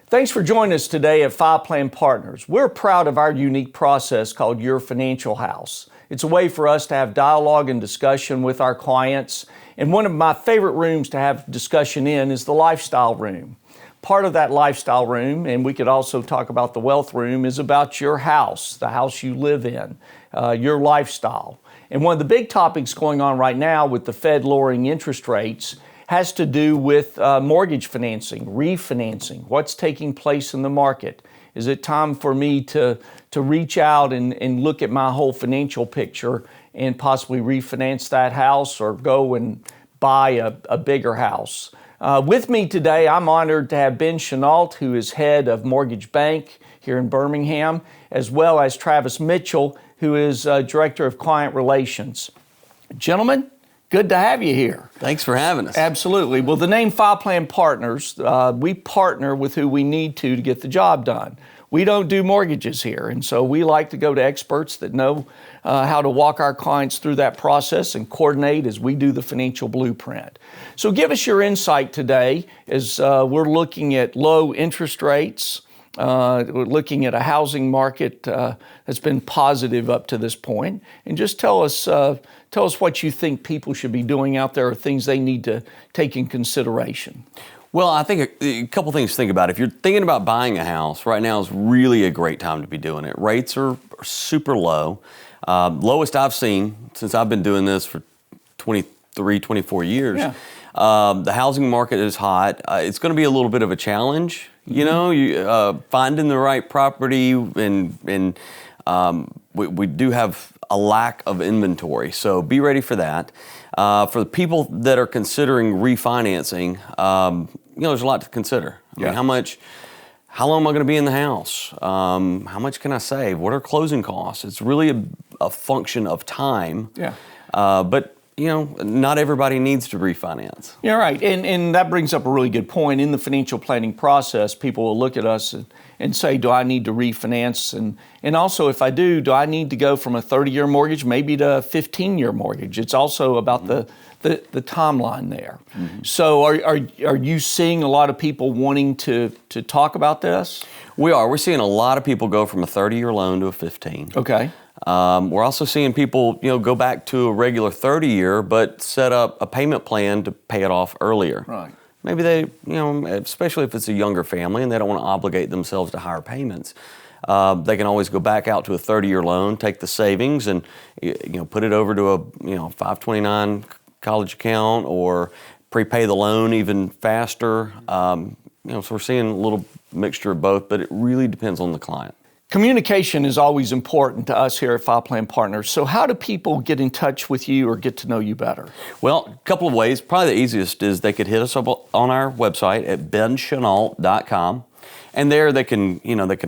Thanks for joining us today at Five Plan Partners. We're proud of our unique process called Your Financial House. It's a way for us to have dialogue and discussion with our clients. And one of my favorite rooms to have discussion in is the lifestyle room. Part of that lifestyle room, and we could also talk about the wealth room, is about your house, the house you live in, your lifestyle. And one of the big topics going on right now with the Fed lowering interest rates has to do with mortgage financing, refinancing, what's taking place in the market. Is it time for me to reach out and look at my whole financial picture and possibly refinance that house or go and buy a bigger house? With me today, I'm honored to have Ben Chenault, who is head of Mortgage Bank here in Birmingham, as well as Travis Mitchell, who is Director of Client Relations. Gentlemen, good to have you here. Thanks for having us. Absolutely. Well, the name Five Plan Partners, we partner with who we need to get the job done. We don't do mortgages here, and so we like to go to experts that know how to walk our clients through that process and coordinate as we do the financial blueprint. So give us your insight today as we're looking at low interest rates. We're looking at a housing market that's been positive up to this point, and just tell us what you think people should be doing out there, or things they need to take in consideration. Well, I think a couple things to think about. If you're thinking about buying a house, right now is really a great time to be doing it. Rates are super low. Lowest I've seen since I've been doing this for 23, 24 years. Yeah. The housing market is hot. It's going to be a little bit of a challenge, finding the right property, and we do have a lack of inventory, so be ready for that. For the people that are considering refinancing, there's a lot to consider. I mean, how long am I going to be in the house? How much can I save? What are closing costs? It's really a function of time. Yeah. But not everybody needs to refinance. Yeah, right. And that brings up a really good point. In the financial planning process, people will look at us and say, do I need to refinance? And also, if I do I need to go from a 30-year mortgage maybe to a 15-year mortgage? It's also about the timeline there. Mm-hmm. So are you seeing a lot of people wanting to talk about this? We are. We're seeing a lot of people go from a 30-year loan to a 15. Okay. We're also seeing people, go back to a regular 30-year, but set up a payment plan to pay it off earlier. Right. Maybe they, especially if it's a younger family and they don't want to obligate themselves to higher payments, they can always go back out to a 30-year loan, take the savings, and put it over to a 529 college account, or prepay the loan even faster. So we're seeing a little mixture of both, but it really depends on the client. Communication is always important to us here at Five Plan Partners. So how do people get in touch with you or get to know you better? Well, a couple of ways. Probably the easiest is they could hit us up on our website at benchenault.com. And there they can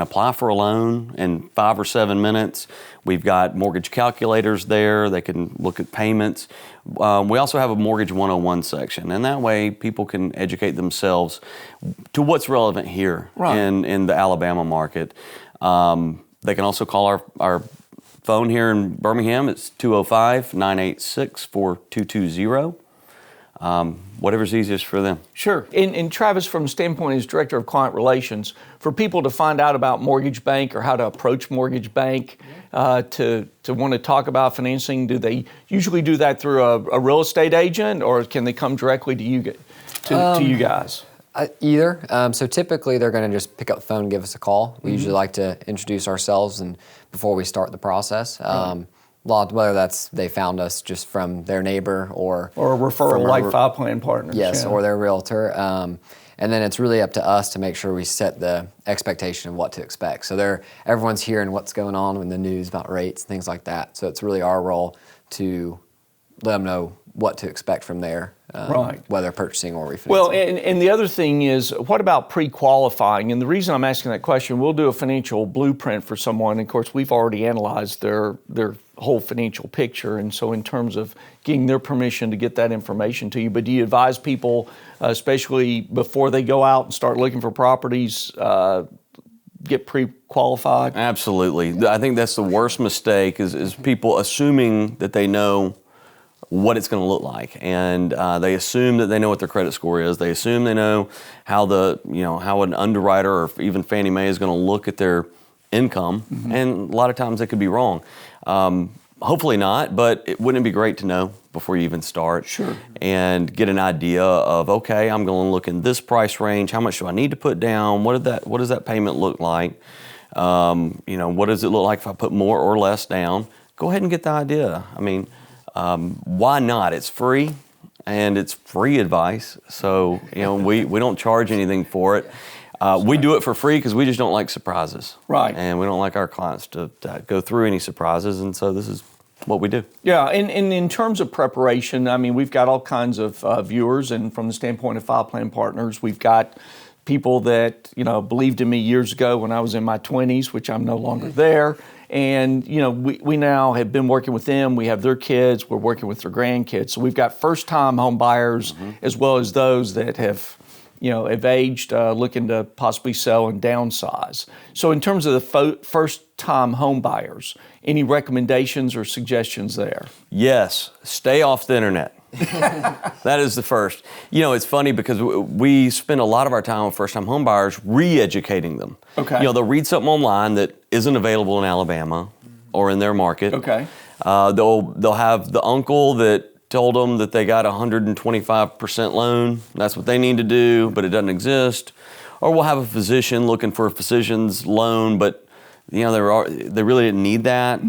apply for a loan in 5 or 7 minutes. We've got mortgage calculators there. They can look at payments. We also have a Mortgage 101 section, and that way people can educate themselves to what's relevant here in the Alabama market. They can also call our phone here in Birmingham. It's 205-986-4220. Whatever's easiest for them. Sure. And Travis, from the standpoint as Director of Client Relations, for people to find out about Mortgage Bank or how to approach Mortgage Bank, to want to talk about financing, do they usually do that through a real estate agent, or can they come directly to you guys? Either. So typically they're going to just pick up the phone and give us a call. We usually like to introduce ourselves and before we start the process. Whether that's they found us just from their neighbor or a referral like Five Plan Partners. Yes, or their realtor. And then it's really up to us to make sure we set the expectation of what to expect. So everyone's hearing what's going on in the news about rates, things like that. So it's really our role to let them know what to expect from there, whether purchasing or refinancing. Well, and the other thing is, what about pre-qualifying? And the reason I'm asking that question, we'll do a financial blueprint for someone. Of course, we've already analyzed their whole financial picture, and so in terms of getting their permission to get that information to you, but do you advise people, especially before they go out and start looking for properties, get pre-qualified? Absolutely. I think that's the worst mistake is people assuming that they know what it's going to look like, and they assume that they know what their credit score is. They assume they know how how an underwriter or even Fannie Mae is going to look at their income, and a lot of times they could be wrong. Hopefully not, but wouldn't it be great to know before you even start? Sure. And get an idea of, okay, I'm going to look in this price range. How much do I need to put down? What does that payment look like? What does it look like if I put more or less down? Go ahead and get the idea. I mean, why not? It's free, and it's free advice. So, we don't charge anything for it. We do it for free because we just don't like surprises. Right. And we don't like our clients to go through any surprises, and so this is what we do. Yeah, and in terms of preparation, I mean, we've got all kinds of viewers, and from the standpoint of File Plan Partners, we've got people that, believed in me years ago when I was in my 20s, which I'm no longer there. And, we now have been working with them. We have their kids. We're working with their grandkids. So we've got first-time home buyers as well as those that have aged, looking to possibly sell and downsize. So in terms of the first-time home buyers, any recommendations or suggestions there? Yes, stay off the internet. That is the first. It's funny because we spend a lot of our time with first-time home buyers re-educating them. Okay. They'll read something online that isn't available in Alabama or in their market. Okay. They'll have the uncle that told them that they got a 125% loan. That's what they need to do, but it doesn't exist. Or we'll have a physician looking for a physician's loan, but they really didn't need that.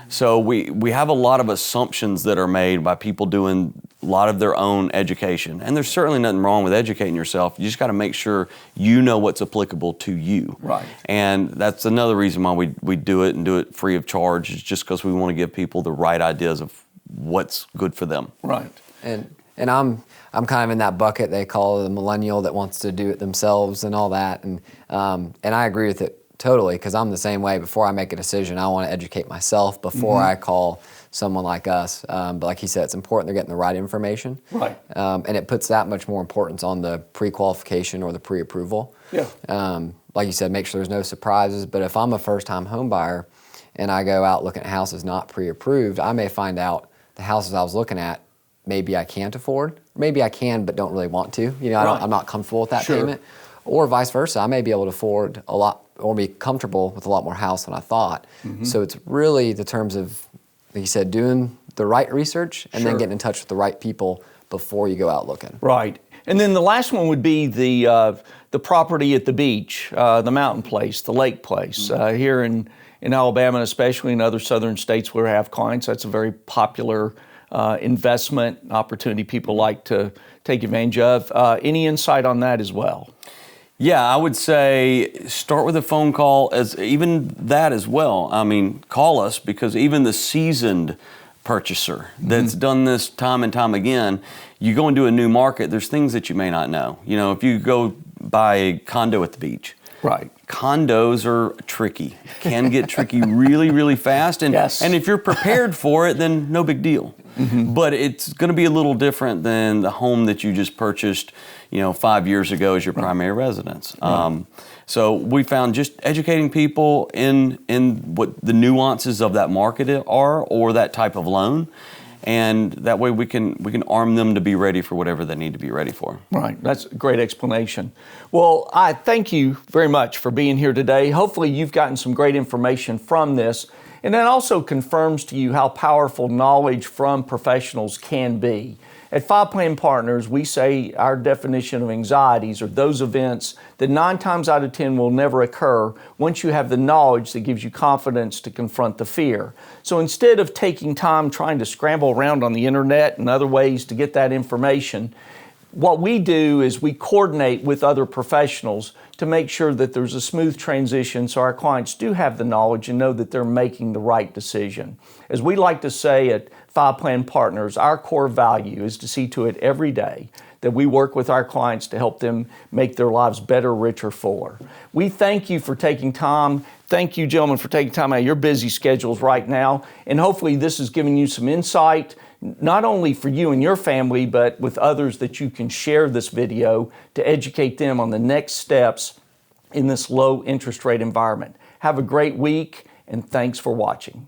So we have a lot of assumptions that are made by people doing a lot of their own education. And there's certainly nothing wrong with educating yourself. You just got to make sure you know what's applicable to you. Right. And that's another reason why we do it and do it free of charge, is just because we want to give people the right ideas of what's good for them. Right. And I'm kind of in that bucket they call the millennial that wants to do it themselves and all that. And I agree with it totally, because I'm the same way. Before I make a decision, I want to educate myself before I call someone like us. But like he said, it's important they're getting the right information. Right. And it puts that much more importance on the pre-qualification or the pre-approval. Yeah. Like you said, make sure there's no surprises. But if I'm a first-time home buyer and I go out looking at houses not pre-approved, I may find out the houses I was looking at, maybe I can't afford, maybe I can but don't really want to. I'm not comfortable with that payment. Or vice versa, I may be able to afford a lot or be comfortable with a lot more house than I thought. So it's really the terms of, like you said, doing the right research and then getting in touch with the right people before you go out looking. Right. And then the last one would be the property at the beach, the mountain place, the lake place. Here in Alabama, especially in other southern states where we have clients, that's a very popular investment opportunity people like to take advantage of. Any insight on that as well? Yeah, I would say start with a phone call, even that as well. I mean, call us, because even the seasoned purchaser that's done this time and time again, you go into a new market, there's things that you may not know. If you go buy a condo at the beach, right. Condos are tricky, can get tricky really, really fast. And, and if you're prepared for it, then no big deal. But it's going to be a little different than the home that you just purchased, 5 years ago as your primary residence. So we found just educating people in what the nuances of that market are, or that type of loan. And that way we can arm them to be ready for whatever they need to be ready for. Right, that's a great explanation. Well, I thank you very much for being here today. Hopefully you've gotten some great information from this, and that also confirms to you how powerful knowledge from professionals can be. At File Plan Partners, we say our definition of anxieties are those events that 9 times out of 10 will never occur once you have the knowledge that gives you confidence to confront the fear. So instead of taking time trying to scramble around on the internet and other ways to get that information, what we do is we coordinate with other professionals to make sure that there's a smooth transition so our clients do have the knowledge and know that they're making the right decision. As we like to say at File Plan Partners, our core value is to see to it every day that we work with our clients to help them make their lives better, richer, fuller. We thank you for taking time. Thank you, gentlemen, for taking time out of your busy schedules right now. And hopefully this has given you some insight, not only for you and your family, but with others that you can share this video to educate them on the next steps in this low interest rate environment. Have a great week, and thanks for watching.